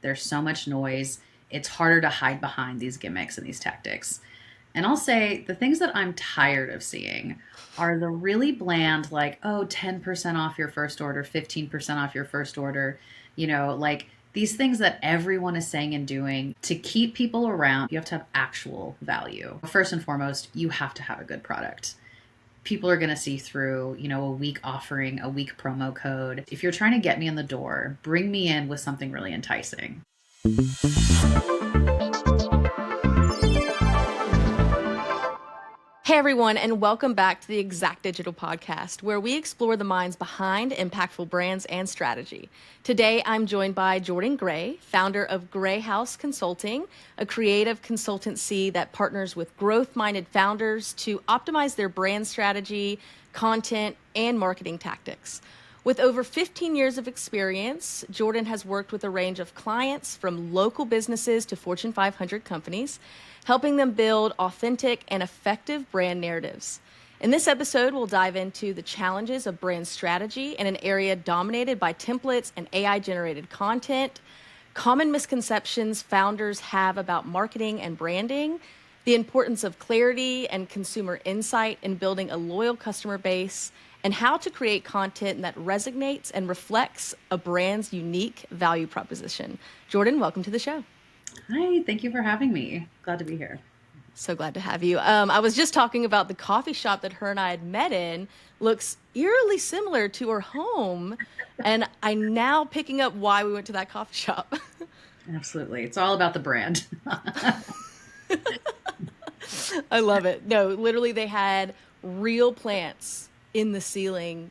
There's so much noise. It's harder to hide behind these gimmicks and these tactics. And I'll say the things that I'm tired of seeing are the really bland, like, oh, 10% off your first order, 15% off your first order, like these things that everyone is saying and doing to keep people around. You have to have actual value. First and foremost, you have to have a good product. People are going to see through, a weak offering, a weak promo code. If you're trying to get me in the door, bring me in with something really enticing. Hey everyone, and welcome back to the Exact Digital Podcast, where we explore the minds behind impactful brands and strategy. Today, I'm joined by Jordan Gray, founder of Gray House Consulting, a creative consultancy that partners with growth-minded founders to optimize their brand strategy, content, and marketing tactics. With over 15 years of experience, Jordan has worked with a range of clients from local businesses to Fortune 500 companies, helping them build authentic and effective brand narratives. In this episode, we'll dive into the challenges of brand strategy in an area dominated by templates and AI-generated content, common misconceptions founders have about marketing and branding, the importance of clarity and consumer insight in building a loyal customer base, and how to create content that resonates and reflects a brand's unique value proposition. Jordan, welcome to the show. Hi, thank you for having me. Glad to be here. So glad to have you. I was just talking about the coffee shop that her and I had met in. Looks eerily similar to her home. And I'm now picking up why we went to that coffee shop. Absolutely. It's all about the brand. I love it. No, literally they had real plants in the ceiling,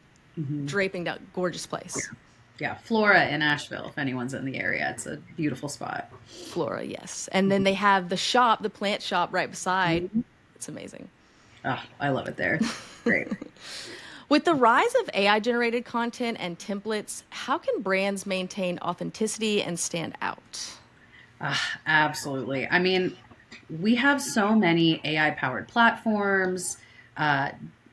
draping down. Gorgeous place. Yeah, Flora in Asheville, if anyone's in the area. It's a beautiful spot. Flora, yes. And then they have the shop, the plant shop right beside. It's amazing. Oh, I love it there. Great. With the rise of AI-generated content and templates, how can brands maintain authenticity and stand out? Absolutely. I mean, we have so many AI-powered platforms,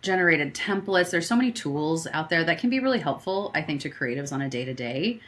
generated templates. There's so many tools out there that can be really helpful, I think, to creatives on a day-to-day.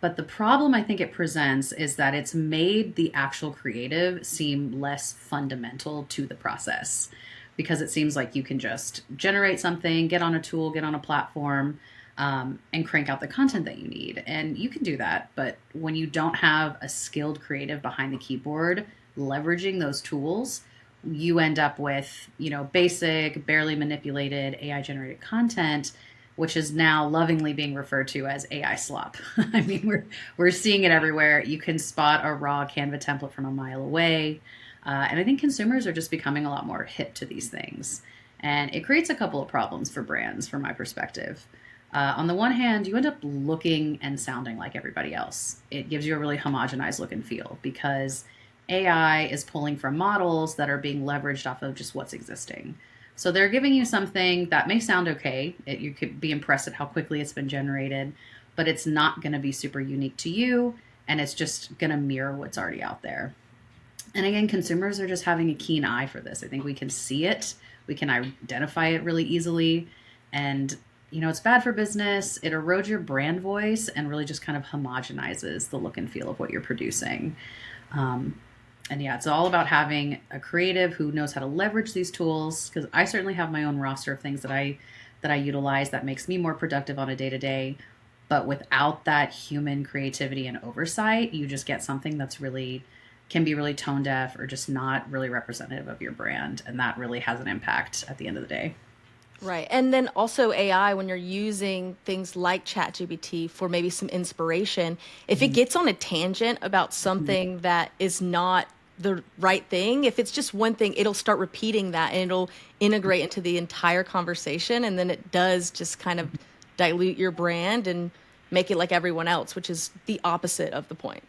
But the problem I think it presents is that it's made the actual creative seem less fundamental to the process, because it seems like you can just generate something, get on a tool, get on a platform, and crank out the content that you need. And you can do that. But when you don't have a skilled creative behind the keyboard leveraging those tools, you end up with, basic, barely manipulated AI generated content, which is now lovingly being referred to as AI slop. I mean, we're seeing it everywhere. You can spot a raw Canva template from a mile away. And I think consumers are just becoming a lot more hip to these things. And it creates a couple of problems for brands, from my perspective. On the one hand, you end up looking and sounding like everybody else. It gives you a really homogenized look and feel, because AI is pulling from models that are being leveraged off of just what's existing. So they're giving you something that may sound okay. You could be impressed at how quickly it's been generated, but it's not going to be super unique to you, and it's just going to mirror what's already out there. And again, consumers are just having a keen eye for this. I think we can see it. We can identify it really easily. And, it's bad for business. It erodes your brand voice and really just kind of homogenizes the look and feel of what you're producing. And yeah, it's all about having a creative who knows how to leverage these tools, because I certainly have my own roster of things that I utilize that makes me more productive on a day-to-day. But without that human creativity and oversight, you just get something that's can be really tone deaf or just not really representative of your brand. And that really has an impact at the end of the day. Right. And then also AI, when you're using things like ChatGPT for maybe some inspiration, if it gets on a tangent about something that is not the right thing, if it's just one thing, it'll start repeating that and it'll integrate into the entire conversation. And then it does just kind of dilute your brand and make it like everyone else, which is the opposite of the point.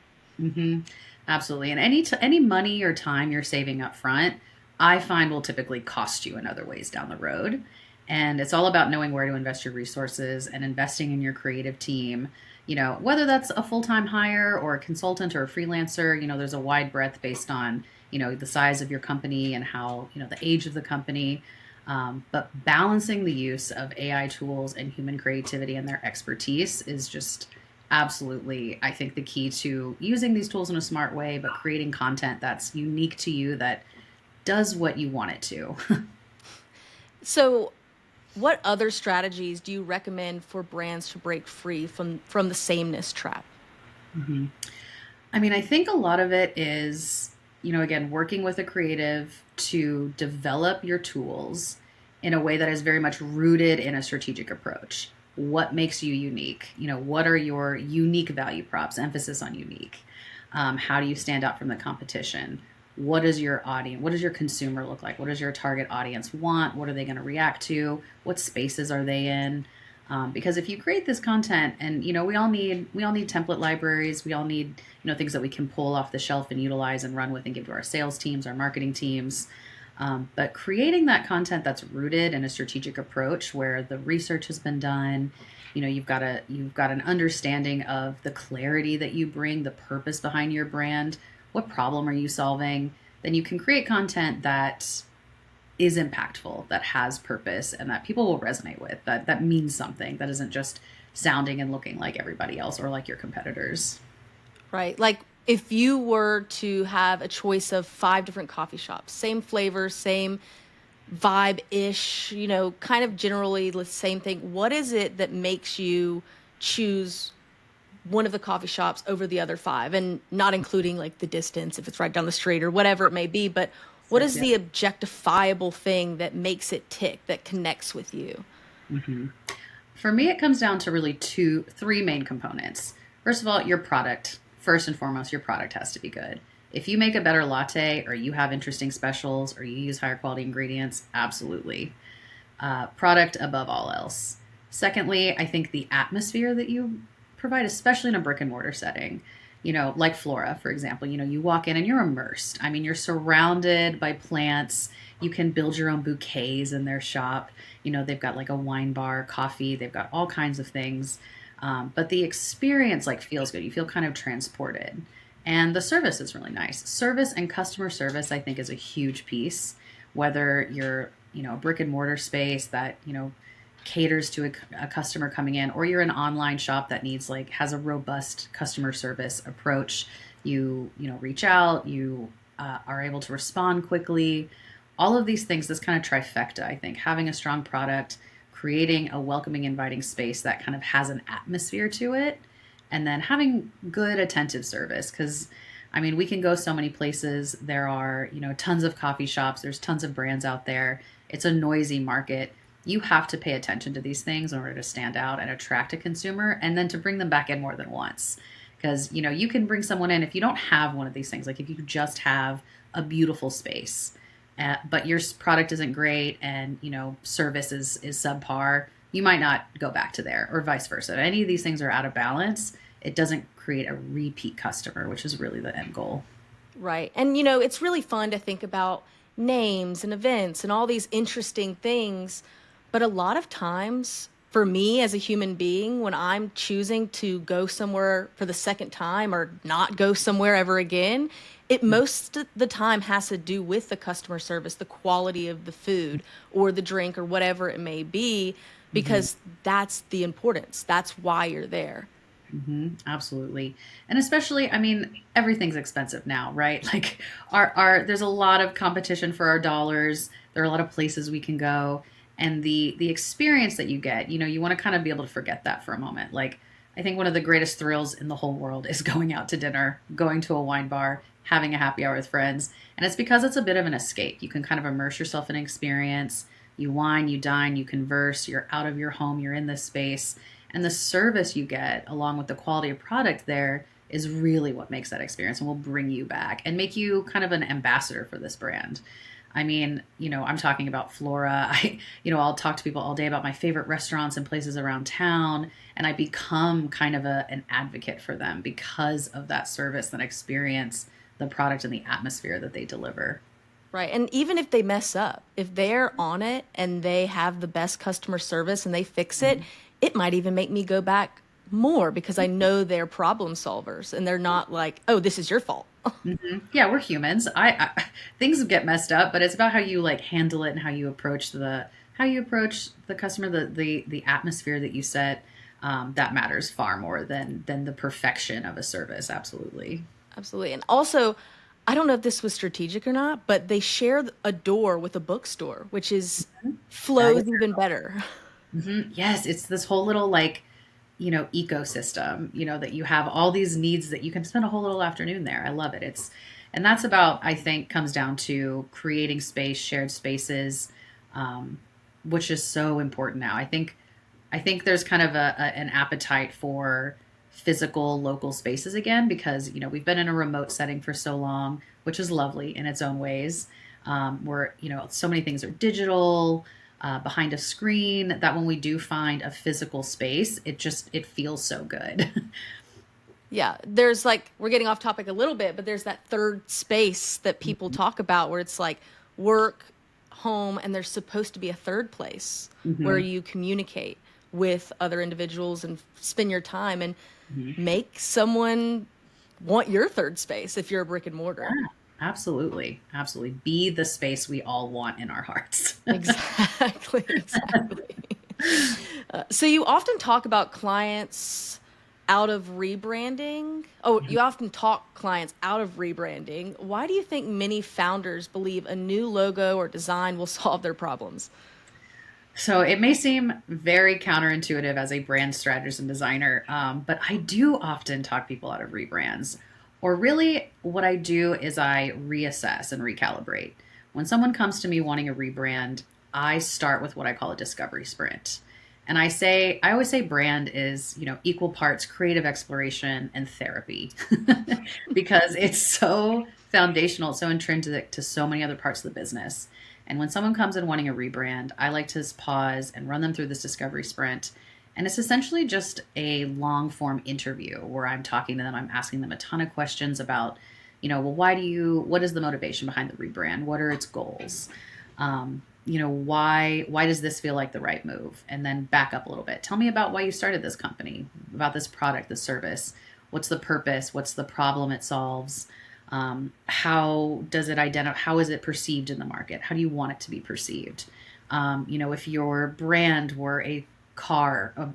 Absolutely. And any money or time you're saving up front, I find will typically cost you in other ways down the road. And it's all about knowing where to invest your resources and investing in your creative team. Whether that's a full-time hire or a consultant or a freelancer, there's a wide breadth based on, the size of your company and how, the age of the company. But balancing the use of AI tools and human creativity and their expertise is just Absolutely. I think the key to using these tools in a smart way, but creating content that's unique to you that does what you want it to. So, what other strategies do you recommend for brands to break free from the sameness trap? hmm I mean, I think a lot of it is, again, working with a creative to develop your tools in a way that is very much rooted in a strategic approach. What makes you unique? What are your unique value props? Emphasis on unique. How do you stand out from the competition? What is your audience? What does your consumer look like? What does your target audience want? What are they going to react to? What spaces are they in? Because if you create this content, and we all need template libraries, we all need things that we can pull off the shelf and utilize and run with and give to our sales teams, our marketing teams. But creating that content that's rooted in a strategic approach where the research has been done, you've got an understanding of the clarity that you bring, the purpose behind your brand, what problem are you solving, then you can create content that is impactful, that has purpose, and that people will resonate with, that means something, that isn't just sounding and looking like everybody else or like your competitors. Right? Like if you were to have a choice of five different coffee shops, same flavor, same vibe ish, kind of generally the same thing. What is it that makes you choose one of the coffee shops over the other five? And not including like the distance, if it's right down the street or whatever it may be, but what is Yeah. the objectifiable thing that makes it tick, that connects with you? hmm For me, it comes down to really three main components. First of all, your product. First and foremost, your product has to be good. If you make a better latte, or you have interesting specials, or you use higher quality ingredients, absolutely. Product above all else. Secondly, I think the atmosphere that you provide, especially in a brick and mortar setting, like Flora, for example, you walk in and you're immersed. I mean, you're surrounded by plants. You can build your own bouquets in their shop. They've got like a wine bar, coffee, they've got all kinds of things. But the experience like feels good. You feel kind of transported. And the service is really nice. Service and customer service, I think, is a huge piece. Whether you're, a brick and mortar space that, caters to a customer coming in, or you're an online shop that has a robust customer service approach. You reach out, you are able to respond quickly. All of these things, this kind of trifecta, I think, having a strong product, creating a welcoming, inviting space that kind of has an atmosphere to it, and then having good attentive service. Because I mean, we can go so many places. There are, tons of coffee shops, there's tons of brands out there. It's a noisy market. You have to pay attention to these things in order to stand out and attract a consumer, and then to bring them back in more than once. Because you can bring someone in if you don't have one of these things, like if you just have a beautiful space, but your product isn't great, and service is subpar, you might not go back to there, or vice versa. If any of these things are out of balance, it doesn't create a repeat customer, which is really the end goal. Right. And, it's really fun to think about names and events and all these interesting things. But a lot of times, for me as a human being, when I'm choosing to go somewhere for the second time or not go somewhere ever again, it most of the time has to do with the customer service, the quality of the food or the drink or whatever it may be, Mm-hmm. because that's the importance. That's why you're there. Absolutely. And especially, I mean, everything's expensive now, right? Like our there's a lot of competition for our dollars. There are a lot of places we can go, and the experience that you get, you want to kind of be able to forget that for a moment. Like I think one of the greatest thrills in the whole world is going out to dinner, going to a wine bar, having a happy hour with friends. And it's because it's a bit of an escape. You can kind of immerse yourself in an experience. You wine, you dine, you converse, you're out of your home, you're in this space, and the service you get along with the quality of product there is really what makes that experience and will bring you back and make you kind of an ambassador for this brand. I mean, I'm talking about Flora. I'll talk to people all day about my favorite restaurants and places around town, and I become kind of an advocate for them because of that service and experience, the product and the atmosphere that they deliver. Right. And even if they mess up, if they're on it and they have the best customer service and they fix it, Mhm. it might even make me go back more because I know they're problem solvers and they're not like, oh, this is your fault. Yeah, we're humans. Things get messed up, but it's about how you like handle it and how you approach the customer, the atmosphere that you set. that matters far more than the perfection of a service. Absolutely. Absolutely. And also, I don't know if this was strategic or not, but they share a door with a bookstore, which is That flows is, even better. yes, it's this whole little like, ecosystem, that you have all these needs that you can spend a whole little afternoon there. I love it. And that's about, I think, comes down to creating space, shared spaces, um, which is so important now. I think there's kind of an appetite for physical local spaces again because we've been in a remote setting for so long, which is lovely in its own ways. Where so many things are digital, behind a screen, that when we do find a physical space, it feels so good. Yeah, there's like, we're getting off topic a little bit, but there's that third space that people talk about where it's like work, home, and there's supposed to be a third place where Hmm. you communicate with other individuals and spend your time and Hmm. make someone want your third space if you're a brick and mortar. Yeah, absolutely, absolutely. Be the space we all want in our hearts. Exactly, exactly. So you often talk about clients out of rebranding. Oh, you often talk clients out of rebranding. Why do you think many founders believe a new logo or design will solve their problems? So it may seem very counterintuitive as a brand strategist and designer, but I do often talk people out of rebrands. Or really, what I do is I reassess and recalibrate. When someone comes to me wanting a rebrand, I start with what I call a discovery sprint. And I always say brand is, equal parts creative exploration and therapy because it's so foundational, so intrinsic to so many other parts of the business. And when someone comes in wanting a rebrand, I like to pause and run them through this discovery sprint. And it's essentially just a long form interview where I'm talking to them, I'm asking them a ton of questions about, well, what is the motivation behind the rebrand? What are its goals? Why does this feel like the right move? And then back up a little bit. Tell me about why you started this company, about this product, this service. What's the purpose? What's the problem it solves? How does it identify? How is it perceived in the market? How do you want it to be perceived? If your brand were a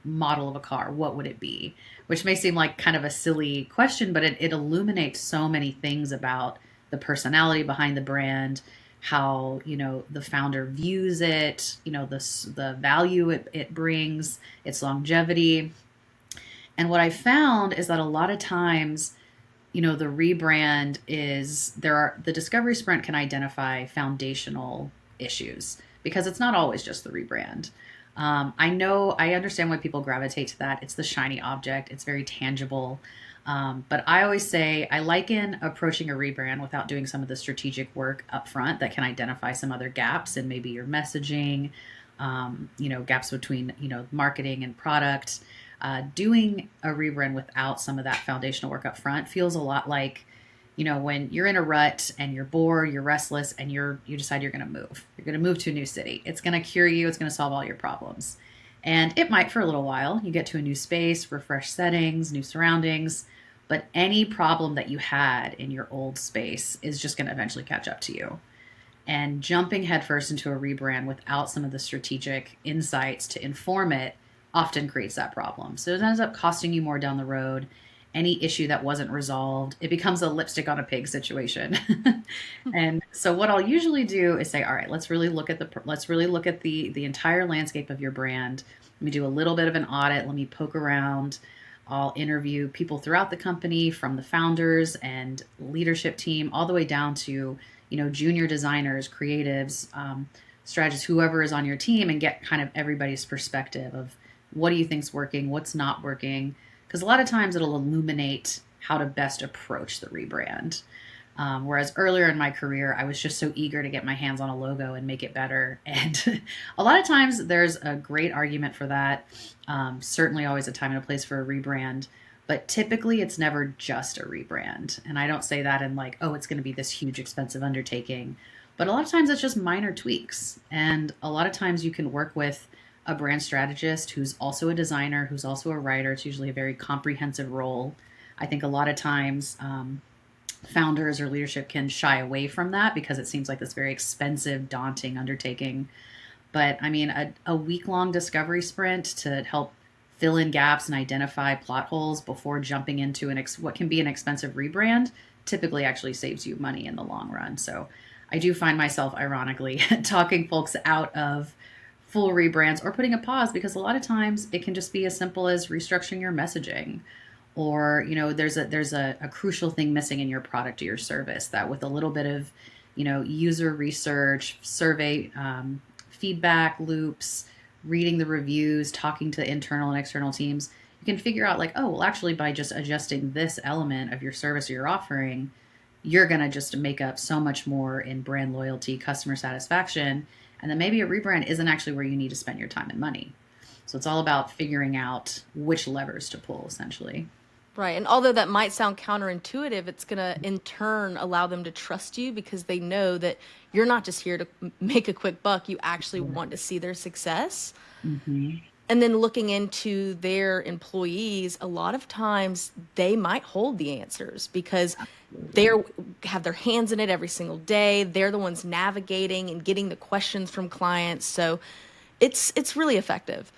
model of a car, what would it be? Which may seem like kind of a silly question, but it illuminates so many things about the personality behind the brand, how the founder views it, the value it brings, its longevity. And what I found is that a lot of times the rebrand is the discovery sprint can identify foundational issues because it's not always just the rebrand. I understand why people gravitate to that. It's the shiny object, it's very tangible. But I always say I liken approaching a rebrand without doing some of the strategic work up front that can identify some other gaps in maybe your messaging, gaps between, marketing and product. Doing a rebrand without some of that foundational work up front feels a lot like, when you're in a rut and you're bored, you're restless, and you decide you're going to move. You're going to move to a new city. It's going to cure you. It's going to solve all your problems. And it might for a little while. You get to a new space, refresh settings, new surroundings, but any problem that you had in your old space is just going to eventually catch up to you. And jumping headfirst into a rebrand without some of the strategic insights to inform it often creates that problem. So it ends up costing you more down the road. Any issue that wasn't resolved, it becomes a lipstick on a pig situation. And so what I'll usually do is say, all right, let's really look at the entire landscape of your brand. Let me do a little bit of an audit. Let me poke around. I'll interview people throughout the company, from the founders and leadership team all the way down to junior designers, creatives, strategists, whoever is on your team, and get kind of everybody's perspective of what do you think's working, what's not working, because a lot of times it'll illuminate how to best approach the rebrand. Whereas earlier in my career, I was just so eager to get my hands on a logo and make it better. And a lot of times there's a great argument for that. Certainly always a time and a place for a rebrand. But typically it's never just a rebrand. And I don't say that in like, oh, it's going to be this huge, expensive undertaking. But a lot of times it's just minor tweaks. And a lot of times you can work with a brand strategist who's also a designer, who's also a writer. It's usually a very comprehensive role. I think a lot of times founders or leadership can shy away from that because it seems like this very expensive, daunting undertaking. But I mean, a week long discovery sprint to help fill in gaps and identify plot holes before jumping into what can be an expensive rebrand typically actually saves you money in the long run. So I do find myself ironically talking folks out of full rebrands or putting a pause, because a lot of times it can just be as simple as restructuring your messaging, or there's a crucial thing missing in your product or your service that with a little bit of user research, survey, feedback loops, reading the reviews, talking to internal and external teams, you can figure out like, oh, well, actually, by just adjusting this element of your service or your offering, you're going to just make up so much more in brand loyalty, customer satisfaction. And then maybe a rebrand isn't actually where you need to spend your time and money. So it's all about figuring out which levers to pull, essentially. Right. And although that might sound counterintuitive, it's going to in turn allow them to trust you because they know that you're not just here to make a quick buck. You actually want to see their success. Mm-hmm. And then looking into their employees, a lot of times they might hold the answers because they're have their hands in it every single day. They're the ones navigating and getting the questions from clients. So it's really effective.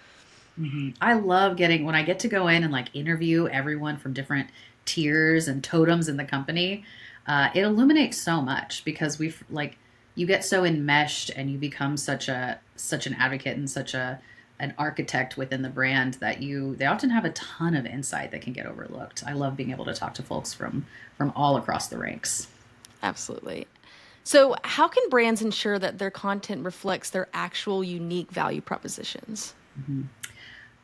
I love getting when I get to go in and like interview everyone from different tiers and totems in the company. It illuminates so much because we've like you get so enmeshed and you become such an advocate and such an architect within the brand that they often have a ton of insight that can get overlooked. I love being able to talk to folks from all across the ranks. Absolutely. So, how can brands ensure that their content reflects their actual unique value propositions?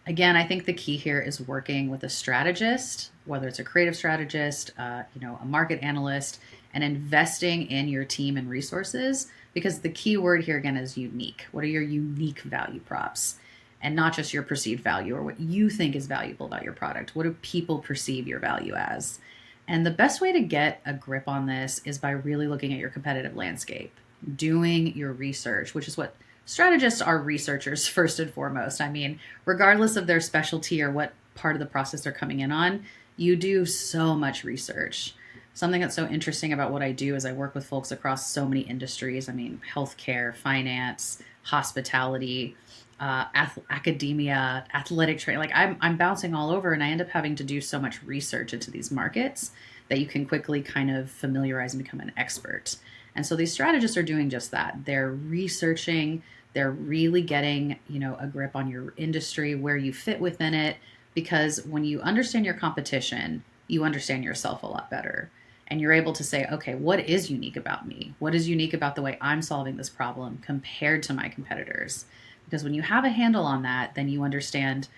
Again, I think the key here is working with a strategist, whether it's a creative strategist, a market analyst, and investing in your team and resources. Because the key word here again is unique. What are your unique value props? And not just your perceived value or what you think is valuable about your product. What do people perceive your value as? And the best way to get a grip on this is by really looking at your competitive landscape, doing your research, which is what strategists are researchers first and foremost. I mean, regardless of their specialty or what part of the process they're coming in on, you do so much research. Something that's so interesting about what I do is I work with folks across so many industries. I mean, healthcare, finance, hospitality, academia, athletic training. Like I'm bouncing all over, and I end up having to do so much research into these markets that you can quickly kind of familiarize and become an expert. And so these strategists are doing just that. They're researching, they're really getting, a grip on your industry, where you fit within it, because when you understand your competition, you understand yourself a lot better. And you're able to say, okay, what is unique about me? What is unique about the way I'm solving this problem compared to my competitors? Because when you have a handle on that, then you understand,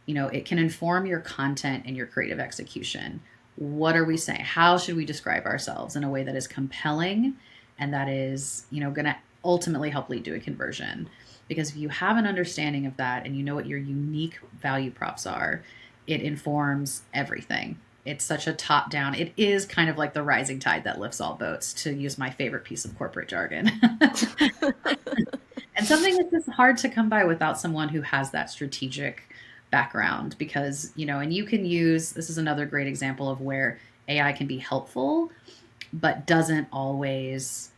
it can inform your content and your creative execution. What are we saying? How should we describe ourselves in a way that is compelling and that is, going to ultimately help lead to a conversion? Because if you have an understanding of that and you know what your unique value props are, it informs everything. It's such a top down. It is kind of like the rising tide that lifts all boats, to use my favorite piece of corporate jargon. And something that's just hard to come by without someone who has that strategic background, because, and you can use this is another great example of where AI can be helpful, but doesn't always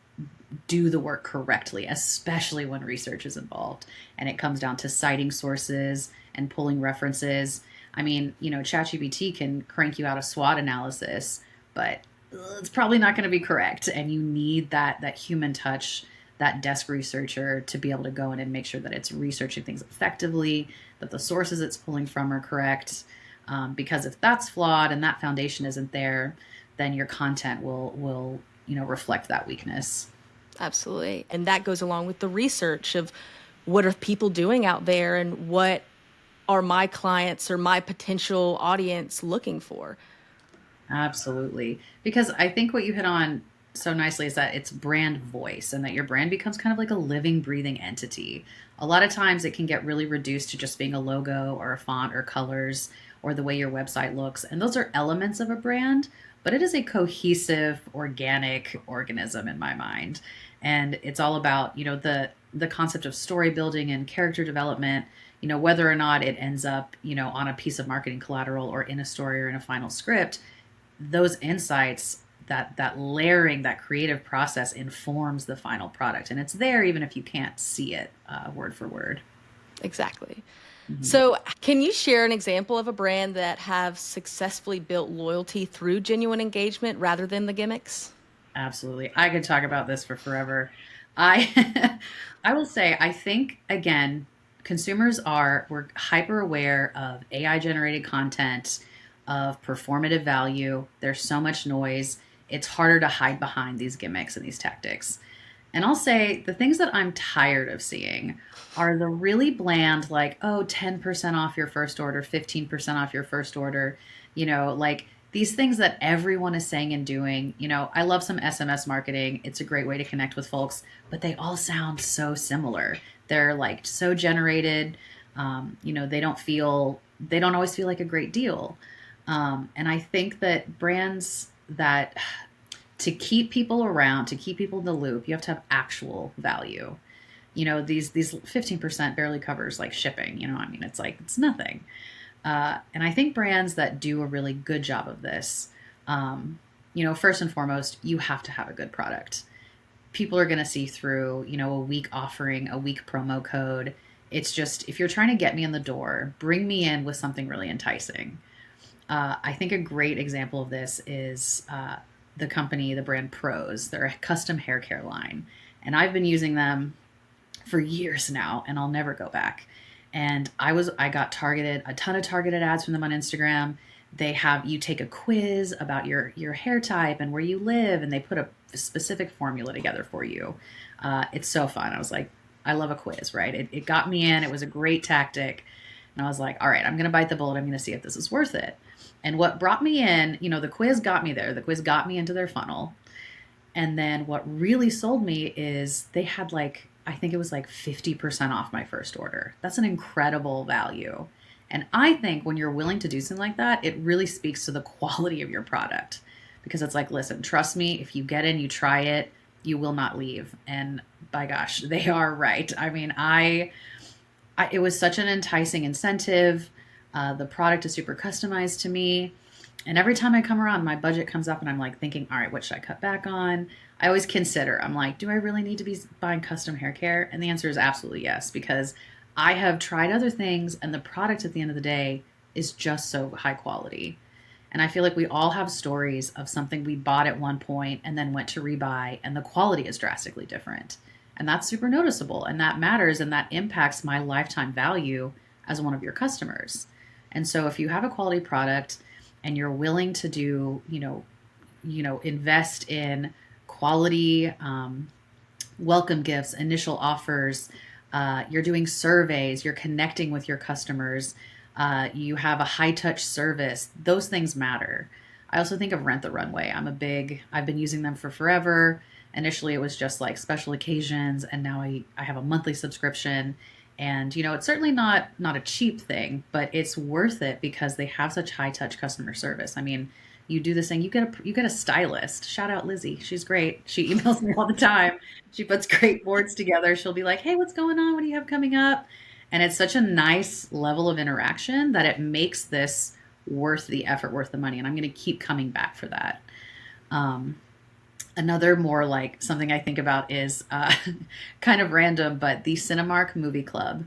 do the work correctly, especially when research is involved. And it comes down to citing sources and pulling references. I mean, ChatGPT can crank you out a SWOT analysis, but it's probably not going to be correct. And you need that human touch, that desk researcher, to be able to go in and make sure that it's researching things effectively, that the sources it's pulling from are correct. Because if that's flawed and that foundation isn't there, then your content will reflect that weakness. Absolutely. And that goes along with the research of what are people doing out there and what are my clients or my potential audience looking for. Absolutely. Because I think what you hit on so nicely is that it's brand voice, and that your brand becomes kind of like a living, breathing entity. A lot of times it can get really reduced to just being a logo or a font or colors or the way your website looks. And those are elements of a brand, but it is a cohesive, organic organism in my mind. And it's all about, the concept of story building and character development, whether or not it ends up, on a piece of marketing collateral or in a story or in a final script. Those insights, that layering, that creative process informs the final product, and it's there even if you can't see it word for word. Exactly. Mhm. So, can you share an example of a brand that have successfully built loyalty through genuine engagement rather than the gimmicks? Absolutely. I could talk about this for forever. I I will say I think again, we're hyper aware of AI generated content, of performative value. There's so much noise. It's harder to hide behind these gimmicks and these tactics. And I'll say the things that I'm tired of seeing are the really bland, like, oh, 10% off your first order, 15% off your first order, like these things that everyone is saying and doing. I love some SMS marketing. It's a great way to connect with folks, but they all sound so similar. They're like so generated. They don't always feel like a great deal. And I think that brands that to keep people around, to keep people in the loop, you have to have actual value. These 15% barely covers like shipping. I mean, it's like it's nothing. And I think brands that do a really good job of this, first and foremost, you have to have a good product. People are going to see through, a weak offering, a weak promo code. It's just if you're trying to get me in the door, bring me in with something really enticing. I think a great example of this is the brand Pros. They're a custom hair care line. And I've been using them for years now, and I'll never go back. And I got targeted, a ton of targeted ads from them on Instagram. They have you take a quiz about your hair type and where you live, and they put a specific formula together for you. It's so fun. I was like, I love a quiz, right? It got me in. It was a great tactic. And I was like, all right, I'm going to bite the bullet. I'm going to see if this is worth it. And what brought me in, the quiz got me there. The quiz got me into their funnel. And then what really sold me is they had like, I think it was like 50% off my first order. That's an incredible value. And I think when you're willing to do something like that, it really speaks to the quality of your product because it's like, listen, trust me, if you get in, you try it, you will not leave. And by gosh, they are right. I mean, it was such an enticing incentive. The product is super customized to me. And every time I come around, my budget comes up and I'm like thinking, all right, what should I cut back on? I always consider, I'm like, do I really need to be buying custom hair care? And the answer is absolutely yes, because I have tried other things and the product at the end of the day is just so high quality. And I feel like we all have stories of something we bought at one point and then went to rebuy, and the quality is drastically different. And that's super noticeable, and that matters, and that impacts my lifetime value as one of your customers. And so if you have a quality product and you're willing to do, invest in quality welcome gifts, initial offers, you're doing surveys, you're connecting with your customers, you have a high touch service, those things matter. I also think of Rent the Runway. I've been using them for forever. Initially, it was just like special occasions, and now I have a monthly subscription. And it's certainly not a cheap thing, but it's worth it because they have such high touch customer service. I mean, you do this thing, you get a stylist. Shout out Lizzie, she's great. She emails me all the time. She puts great boards together. She'll be like, "Hey, what's going on? What do you have coming up?" And it's such a nice level of interaction that it makes this worth the effort, worth the money. And I'm going to keep coming back for that. Um, Another more like something I think about is kind of random, but the Cinemark Movie Club.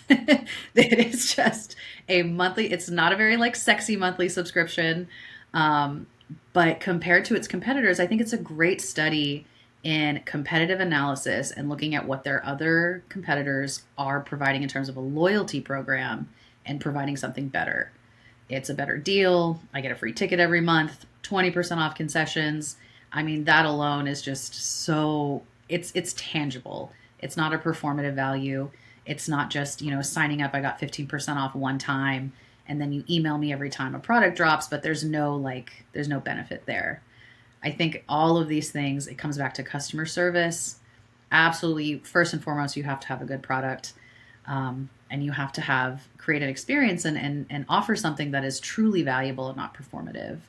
It is just a monthly, it's not a very like sexy monthly subscription. Um, but compared to its competitors, I think it's a great study in competitive analysis and looking at what their other competitors are providing in terms of a loyalty program and providing something better. It's a better deal. I get a free ticket every month, 20% off concessions. I mean, that alone is just so it's tangible. It's not a performative value. It's not just, signing up, I got 15% off one time and then you email me every time a product drops, but there's no benefit there. I think all of these things, it comes back to customer service. Absolutely, first and foremost, you have to have a good product, and you have to have create an experience and offer something that is truly valuable and not performative.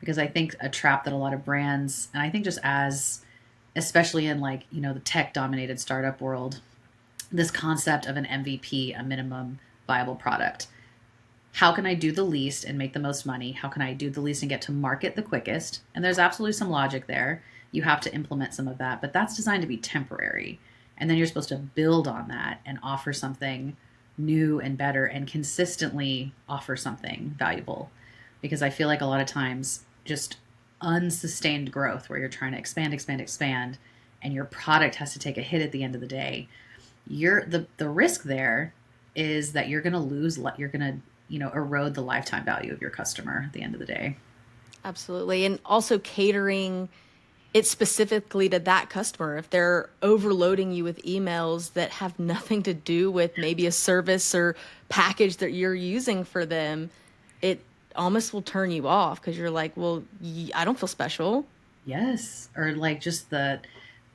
Because I think a trap that a lot of brands, and I think just especially in like the tech dominated startup world, this concept of an MVP, a minimum viable product. How can I do the least and make the most money? How can I do the least and get to market the quickest? And there's absolutely some logic there. You have to implement some of that, but that's designed to be temporary. And then you're supposed to build on that and offer something new and better and consistently offer something valuable. Because I feel like a lot of times just unsustained growth where you're trying to expand, expand, expand, and your product has to take a hit at the end of the day, the risk there is that you're going to you're going to, erode the lifetime value of your customer at the end of the day. Absolutely. And also catering it specifically to that customer. If they're overloading you with emails that have nothing to do with maybe a service or package that you're using for them, it almost will turn you off because you're like, well, I don't feel special. Yes. Or like just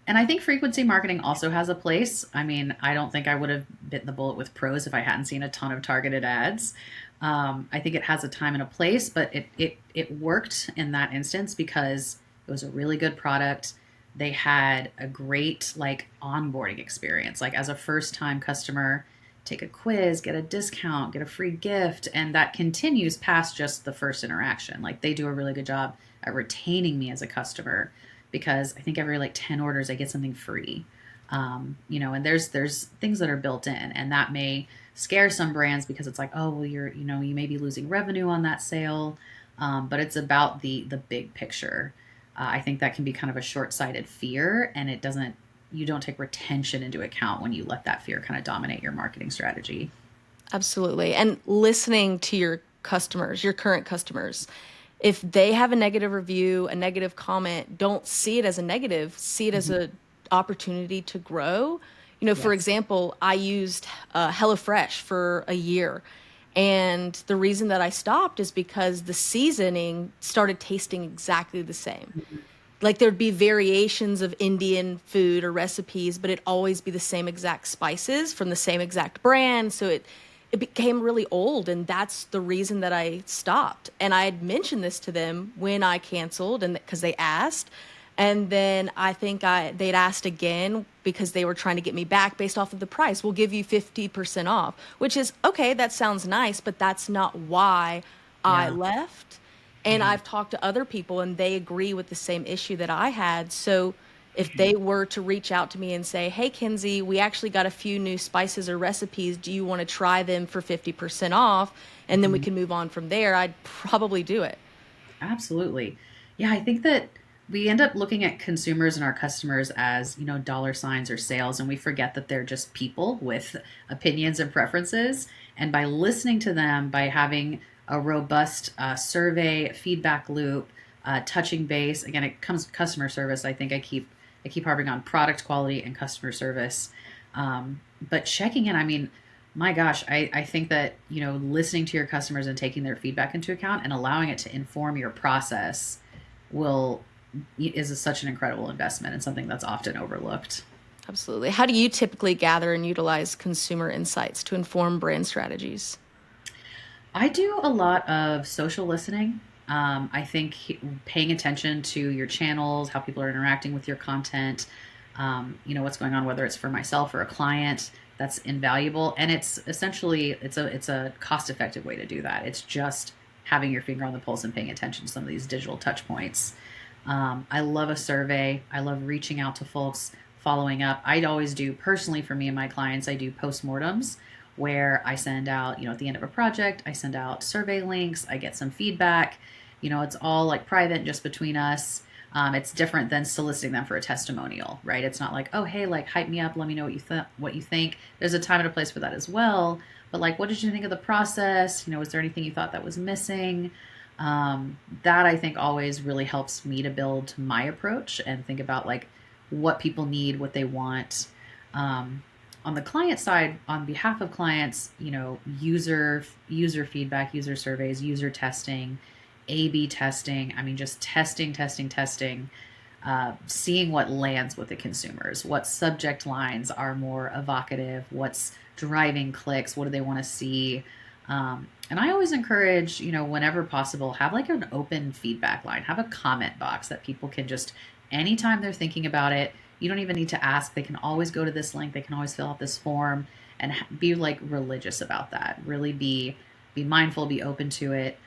and I think frequency marketing also has a place. I mean, I don't think I would have bitten the bullet with pros if I hadn't seen a ton of targeted ads. I think it has a time and a place, but it worked in that instance because it was a really good product. They had a great like onboarding experience. Like as a first time customer, take a quiz, get a discount, get a free gift, and that continues past just the first interaction. Like they do a really good job at retaining me as a customer because I think every like 10 orders I get something free. And there's things that are built in, and that may scare some brands because it's like, oh well, you may be losing revenue on that sale, but it's about the big picture. I think that can be kind of a short-sighted fear, and you don't take retention into account when you let that fear kind of dominate your marketing strategy. Absolutely. And listening to your customers, your current customers, if they have a negative review, a negative comment, don't see it as a negative, see it as Mhm. a opportunity to grow. For Yes. example, I used HelloFresh for a year. And the reason that I stopped is because the seasoning started tasting exactly the same. Mhm. Like there'd be variations of Indian food or recipes, but it'd always be the same exact spices from the same exact brand. So it became really old, and that's the reason that I stopped. And I had mentioned this to them when I canceled, and because they asked, and then I think they'd asked again because they were trying to get me back based off of the price. We'll give you 50% off, which is okay. That sounds nice, but that's not why I Yeah. left. And Mhm. I've talked to other people and they agree with the same issue that I had. So if Mhm. they were to reach out to me and say, "Hey, Kinsey, we actually got a few new spices or recipes. Do you want to try them for 50% off? And then we Mhm. can move on from there," I'd probably do it. Absolutely. Yeah, I think that we end up looking at consumers and our customers as, dollar signs or sales, and we forget that they're just people with opinions and preferences. And by listening to them, by having a robust survey, feedback loop, touching base, again, it comes to customer service. I keep harping on product quality and customer service. But checking in, I mean, my gosh, I think that, listening to your customers and taking their feedback into account and allowing it to inform your process will such an incredible investment and something that's often overlooked. Absolutely. How do you typically gather and utilize consumer insights to inform brand strategies? I do a lot of social listening. I think paying attention to your channels, how people are interacting with your content, what's going on, whether it's for myself or a client, that's invaluable. And it's essentially it's a cost effective way to do that. It's just having your finger on the pulse and paying attention to some of these digital touch points. I love a survey. I love reaching out to folks, following up. I'd always do personally for me and my clients. I do postmortems where I send out, at the end of a project, I send out survey links, I get some feedback. It's all like private, just between us. It's different than soliciting them for a testimonial, right? It's not like, oh, hey, like hype me up, let me know what you think. There's a time and a place for that as well. But like, what did you think of the process? Was there anything you thought that was missing? That I think always really helps me to build my approach and think about like what people need, what they want. Um, on the client side, on behalf of clients, user feedback, user surveys, user testing, A/B testing. I mean, just testing, testing, testing. Seeing what lands with the consumers, what subject lines are more evocative, what's driving clicks, what do they want to see. And I always encourage, whenever possible, have like an open feedback line, have a comment box that people can just, anytime they're thinking about it, you don't even need to ask. They can always go to this link. They can always fill out this form and be like religious about that. Really be mindful, be open to it.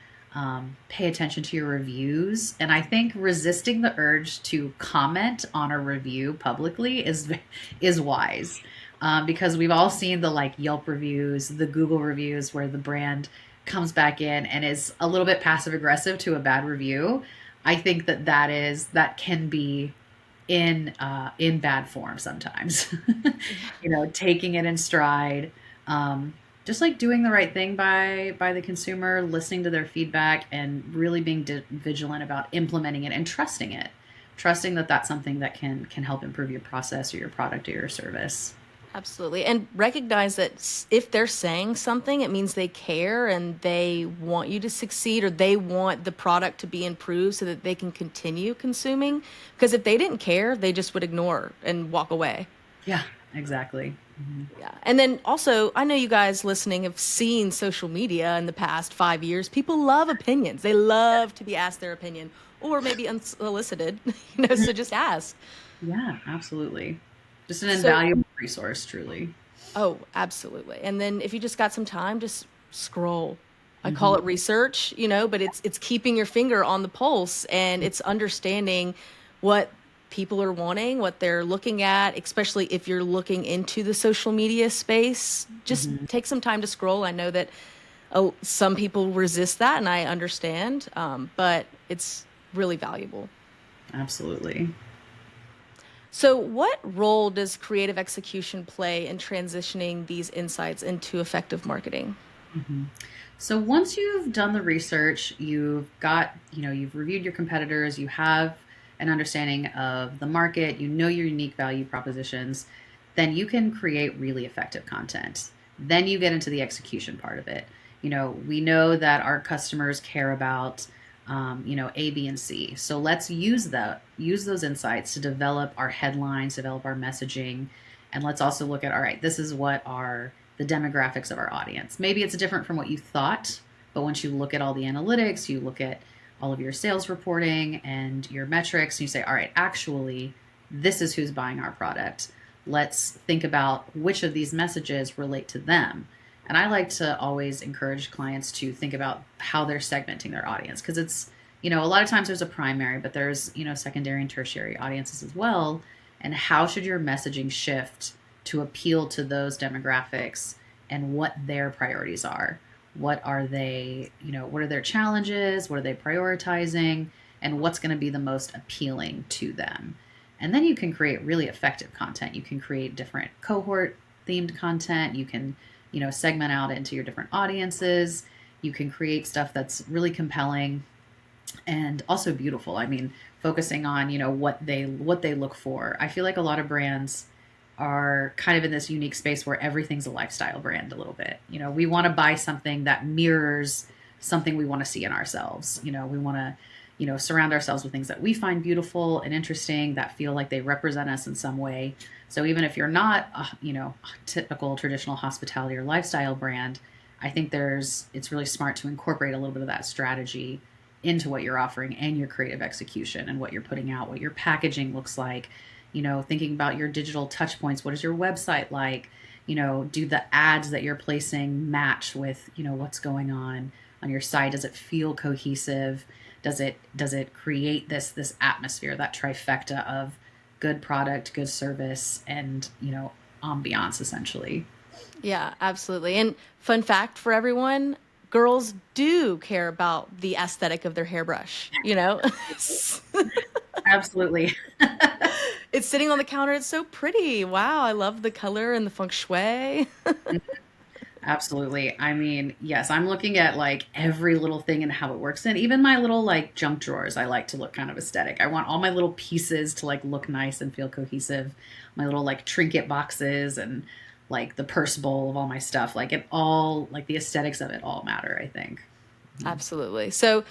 Pay attention to your reviews. And I think resisting the urge to comment on a review publicly is wise. because we've all seen the like Yelp reviews, the Google reviews where the brand comes back in and is a little bit passive aggressive to a bad review. I think that can be in bad form sometimes. Taking it in stride, um, just like doing the right thing by the consumer, listening to their feedback, and really being vigilant about implementing it and trusting that that's something that can help improve your process or your product or your service. Absolutely. And recognize that if they're saying something, it means they care and they want you to succeed or they want the product to be improved so that they can continue consuming. Because if they didn't care, they just would ignore and walk away. Yeah, exactly. Mhm. Yeah. And then also, I know you guys listening have seen social media in the past 5 years. People love opinions. They love to be asked their opinion or maybe unsolicited, so just ask. Yeah, absolutely. Just an So, invaluable resource, truly. oh, absolutely. And then if you just got some time, just scroll. I call Hmm. it research, but it's keeping your finger on the pulse and it's understanding what people are wanting, what they're looking at, especially if you're looking into the social media space. Just Hmm. take some time to scroll. I know that some people resist that, and I understand, but it's really valuable. Absolutely. So, what role does creative execution play in transitioning these insights into effective marketing? Hmm. So once you've done the research, you've reviewed your competitors, you have an understanding of the market, your unique value propositions, then you can create really effective content. Then you get into the execution part of it. We know that our customers care about, A, B, and C. So let's use those insights to develop our headlines, develop our messaging, and let's also look at, all right, this is what the demographics of our audience. Maybe it's different from what you thought, but once you look at all the analytics, you look at all of your sales reporting and your metrics, and you say, all right, actually, this is who's buying our product. Let's think about which of these messages relate to them. And I like to always encourage clients to think about how they're segmenting their audience because a lot of times there's a primary, but there's, secondary and tertiary audiences as well. And how should your messaging shift to appeal to those demographics and what their priorities are? What are they, what are their challenges? What are they prioritizing? And what's going to be the most appealing to them? And then you can create really effective content. You can create different cohort themed content. You can, segment out into your different audiences. You can create stuff that's really compelling and also beautiful. I mean, focusing on, what they look for. I feel like a lot of brands are kind of in this unique space where everything's a lifestyle brand a little bit. We want to buy something that mirrors something we want to see in ourselves. We want to, surround ourselves with things that we find beautiful and interesting that feel like they represent us in some way. So even if you're not, a typical traditional hospitality or lifestyle brand, I think it's really smart to incorporate a little bit of that strategy into what you're offering and your creative execution and what you're putting out, what your packaging looks like, thinking about your digital touch points. What is your website like? Do the ads that you're placing match with, what's going on your site? Does it feel cohesive? Does it create this atmosphere, that trifecta of good product, good service, and, ambiance essentially? Yeah, absolutely. And fun fact for everyone, girls do care about the aesthetic of their hairbrush. Absolutely. It's sitting on the counter. It's so pretty. Wow, I love the color and the feng shui. Absolutely. I mean, yes, I'm looking at like every little thing and how it works. And even my little like junk drawers, I like to look kind of aesthetic. I want all my little pieces to like look nice and feel cohesive. My little like trinket boxes and like the purse bowl of all my stuff. Like it all, like the aesthetics of it all matter, I think. Mhm. Absolutely. So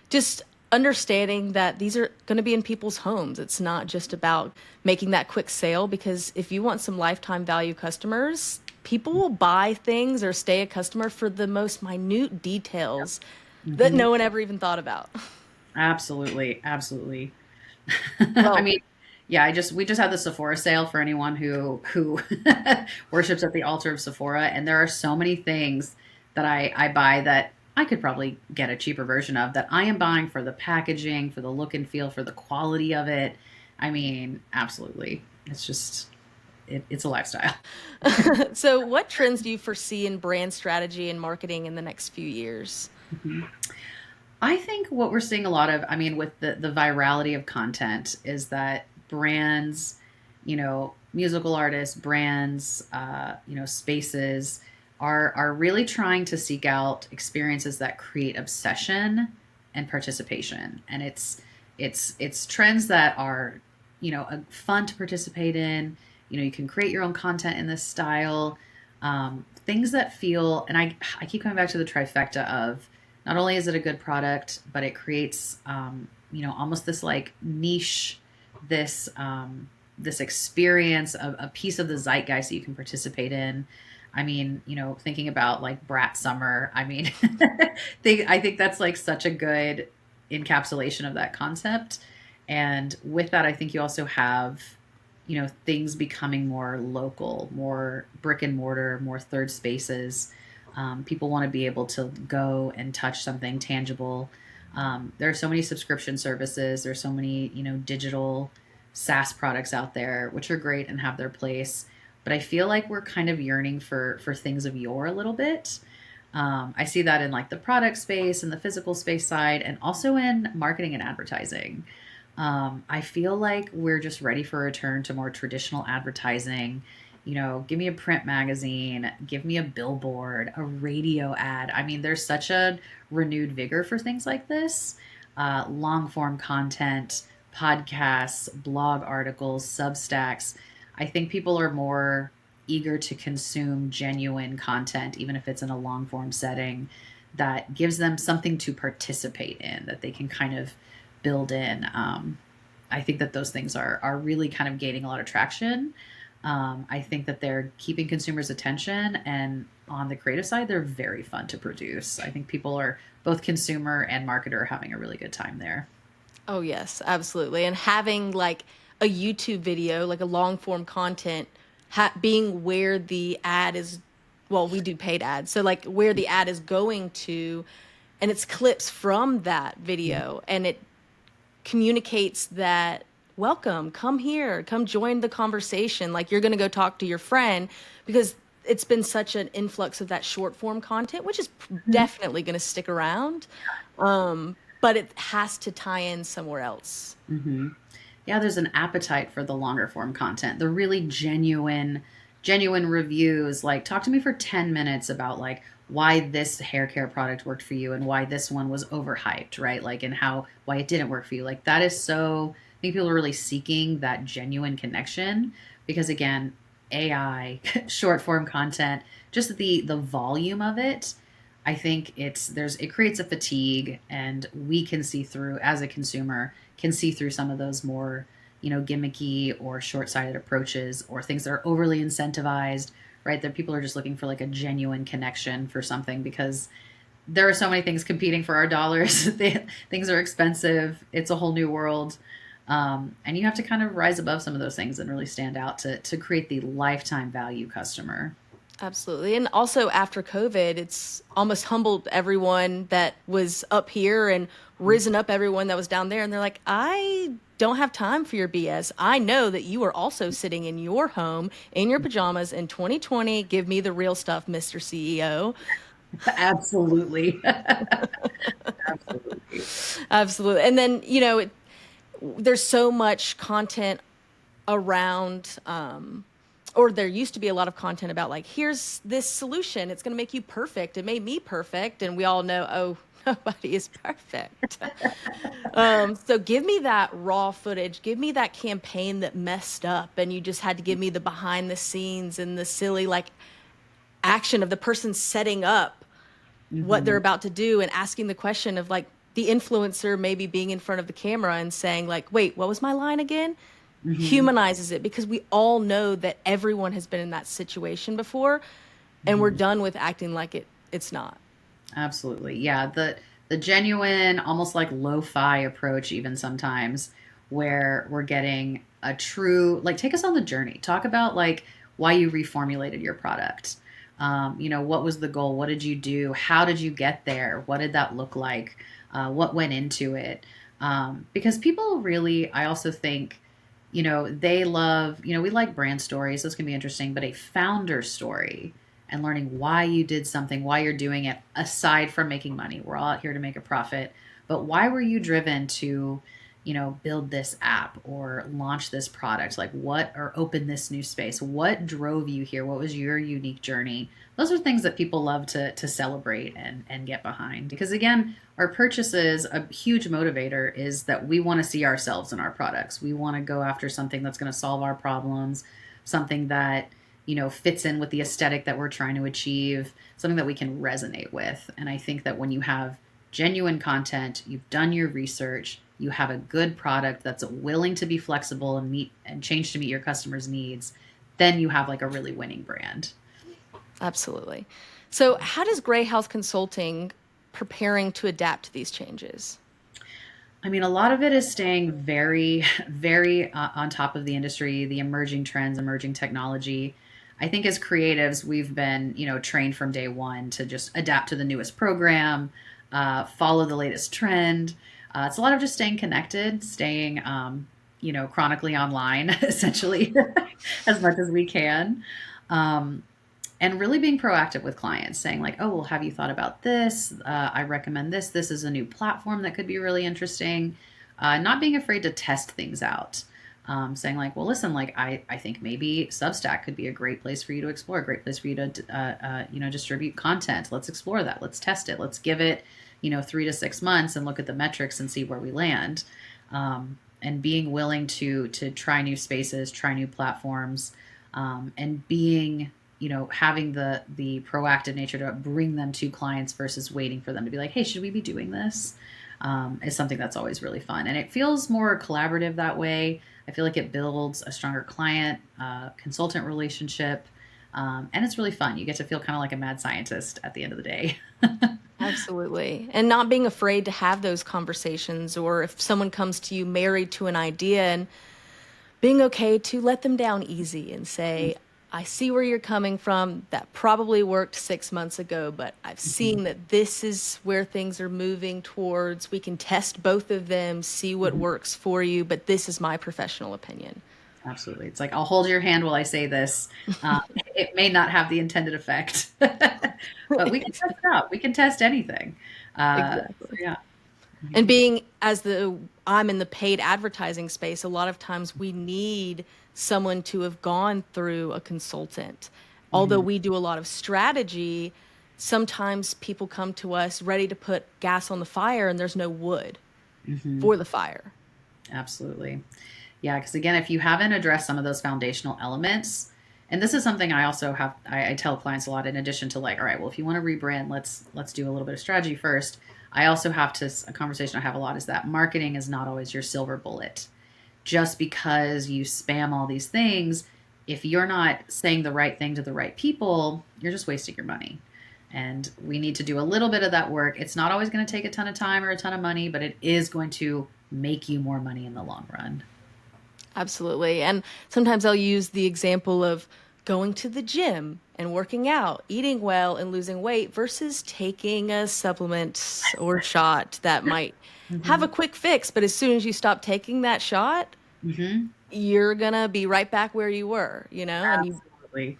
just understanding that these are going to be in people's homes. It's not just about making that quick sale because if you want some lifetime value customers, people will buy things or stay a customer for the most minute details that Hmm. no one ever even thought about. Absolutely. Absolutely. I Well, mean, yeah, we just had the Sephora sale for anyone who worships at the altar of Sephora, and there are so many things that I buy that I could probably get a cheaper version of that I am buying for the packaging, for the look and feel, for the quality of it. I mean, absolutely. it's a lifestyle. So, what trends do you foresee in brand strategy and marketing in the next few years? I think what we're seeing a lot of, I mean, with the virality of content, is that brands, musical artists, brands, spaces are really trying to seek out experiences that create obsession and participation, and it's trends that are, fun to participate in. You can create your own content in this style, things that feel, and I keep coming back to the trifecta of not only is it a good product, but it creates, almost this like niche, this experience of a piece of the zeitgeist that you can participate in. I mean, thinking about like Brat Summer. I mean, I think that's like such a good encapsulation of that concept. And with that, I think you also have, things becoming more local, more brick and mortar, more third spaces. People want to be able to go and touch something tangible. There are so many subscription services. There's so many, digital SaaS products out there, which are great and have their place. But I feel like we're kind of yearning for things of yore a little bit. I see that in like the product space and the physical space side, and also in marketing and advertising. I feel like we're just ready for a return to more traditional advertising. Give me a print magazine, give me a billboard, a radio ad. I mean, there's such a renewed vigor for things like this. Long form content, podcasts, blog articles, Substacks. I think people are more eager to consume genuine content, even if it's in a long form setting, that gives them something to participate in, that they can kind of build in. I think that those things are really kind of gaining a lot of traction. I think that they're keeping consumers' attention, and on the creative side, they're very fun to produce. I think people are, both consumer and marketer, having a really good time there. Oh, yes, absolutely. And having like a YouTube video, like a long form content, being where the ad is, well, we do paid ads. So, like, where the ad is going to, and it's clips from that video, and it communicates that, welcome, come here, come join the conversation. Like, you're going to go talk to your friend, because it's been such an influx of that short form content, which is definitely going to stick around. But it has to tie in somewhere else. Mm-hmm. Yeah, there's an appetite for the longer form content, the really genuine reviews. Like, talk to me for 10 minutes about like why this hair care product worked for you and why this one was overhyped, right? Like, and why it didn't work for you. Like, that is so, I think people are really seeking that genuine connection, because again, AI, short form content, just the volume of it, I think it creates a fatigue, and we can see through, as a consumer, can see through some of those more, gimmicky or short-sighted approaches, or things that are overly incentivized, right? That people are just looking for like a genuine connection for something, because there are so many things competing for our dollars. Things are expensive. It's a whole new world. And you have to kind of rise above some of those things and really stand out to create the lifetime value customer. Absolutely. And also after COVID, it's almost humbled everyone that was up here and risen up everyone that was down there. And they're like, I don't have time for your BS. I know that you are also sitting in your home in your pajamas in 2020. Give me the real stuff, Mr. CEO. Absolutely. Absolutely. Absolutely. And then, there's so much content around, or there used to be a lot of content about like, here's this solution, it's going to make you perfect, it made me perfect, and we all know, oh, nobody is perfect. So give me that raw footage, give me that campaign that messed up, and you just had to give me the behind the scenes and the silly like action of the person setting up what they're Hmm. about to do, and asking the question of like the influencer maybe being in front of the camera and saying like, wait, what was my line again? Hmm. Humanizes it, because we all know that everyone has been in that situation before, and we're Hmm. done with acting like it's not. Absolutely. Yeah. The genuine, almost like lo-fi approach, even sometimes, where we're getting a true, like, take us on the journey. Talk about like why you reformulated your product. What was the goal? What did you do? How did you get there? What did that look like? What went into it? Because people really, I also think, they love, we like brand stories. Those can be interesting, but a founder story and learning why you did something, why you're doing it, aside from making money. We're all out here to make a profit, but why were you driven to, build this app or launch this product? Like what, or open this new space? What drove you here? What was your unique journey? Those are things that people love to celebrate and get behind. Because again, our purchases, a huge motivator is that we want to see ourselves in our products. We want to go after something that's going to solve our problems, something that, fits in with the aesthetic that we're trying to achieve, something that we can resonate with. And I think that when you have genuine content, you've done your research, you have a good product that's willing to be flexible and meet and change to meet your customers' needs, then you have like a really winning brand. Absolutely. So, how does Gray House Consulting preparing to adapt to these changes? I mean, a lot of it is staying very, very on top of the industry, the emerging trends, emerging technology. I think as creatives, we've been, trained from day one to just adapt to the newest program, follow the latest trend. It's a lot of just staying connected, staying, chronically online, essentially, as much as we can. Um, and really being proactive with clients, saying like, oh, well, have you thought about this? I recommend this. This is a new platform that could be really interesting. Not being afraid to test things out. Saying like, well, listen, like I think maybe Substack could be a great place for you to explore, a great place for you to, distribute content. Let's explore that. Let's test it. Let's give it, 3 to 6 months and look at the metrics and see where we land. And being willing to try new spaces, try new platforms, and being, having the proactive nature to bring them to clients versus waiting for them to be like, hey, should we be doing this? Is something that's always really fun. And it feels more collaborative that way. I feel like it builds a stronger client consultant relationship. And it's really fun. You get to feel kind of like a mad scientist at the end of the day. Absolutely. And not being afraid to have those conversations, or if someone comes to you married to an idea, and being okay to let them down easy and say, I see where you're coming from. That probably worked 6 months ago, but I've Mhm. seen that this is where things are moving towards. We can test both of them, see what Mhm. works for you, but this is my professional opinion. Absolutely. It's like, I'll hold your hand while I say this. It may not have the intended effect, but we can test it out. We can test anything. So Exactly. yeah. And Mhm. being as the I'm in the paid advertising space, a lot of times we need someone to have gone through a consultant. Although Mhm. we do a lot of strategy, sometimes people come to us ready to put gas on the fire and there's no wood Mhm. for the fire. Absolutely. Yeah, because again, if you haven't addressed some of those foundational elements, and this is something I also have, I tell clients a lot. In addition to like, all right, well, if you want to rebrand, let's do a little bit of strategy first. I also have to a conversation I have a lot is that marketing is not always your silver bullet. Just because you spam all these things, if you're not saying the right thing to the right people, you're just wasting your money. And we need to do a little bit of that work. It's not always going to take a ton of time or a ton of money, but it is going to make you more money in the long run. Absolutely. And sometimes I'll use the example of going to the gym and working out, eating well and losing weight versus taking a supplement or shot that might have a Hmm. quick fix, but as soon as you stop taking that shot, Hmm. you're gonna be right back where you were, and you Absolutely.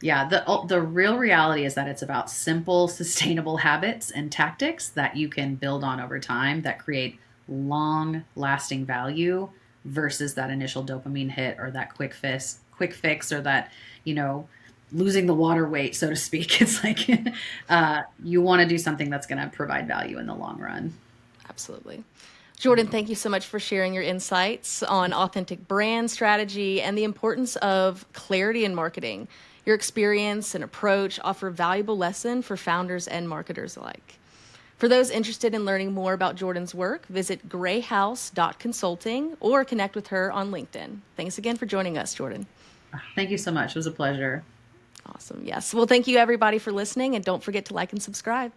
Yeah, the real reality is that it's about simple, sustainable habits and tactics that you can build on over time that create long-lasting value versus that initial dopamine hit or that quick fix or that, you know, losing the water weight, so to speak. It's like you want to do something that's going to provide value in the long run. absolutely. Jordan, thank you so much for sharing your insights on authentic brand strategy and the importance of clarity in marketing. Your experience and approach offer a valuable lesson for founders and marketers alike. For those interested in learning more about Jordan's work, visit grayhouse.consulting or connect with her on LinkedIn. Thanks again for joining us, Jordan. Thank you so much. It was a pleasure. Awesome. Yes. Well, thank you everybody for listening, and don't forget to like and subscribe.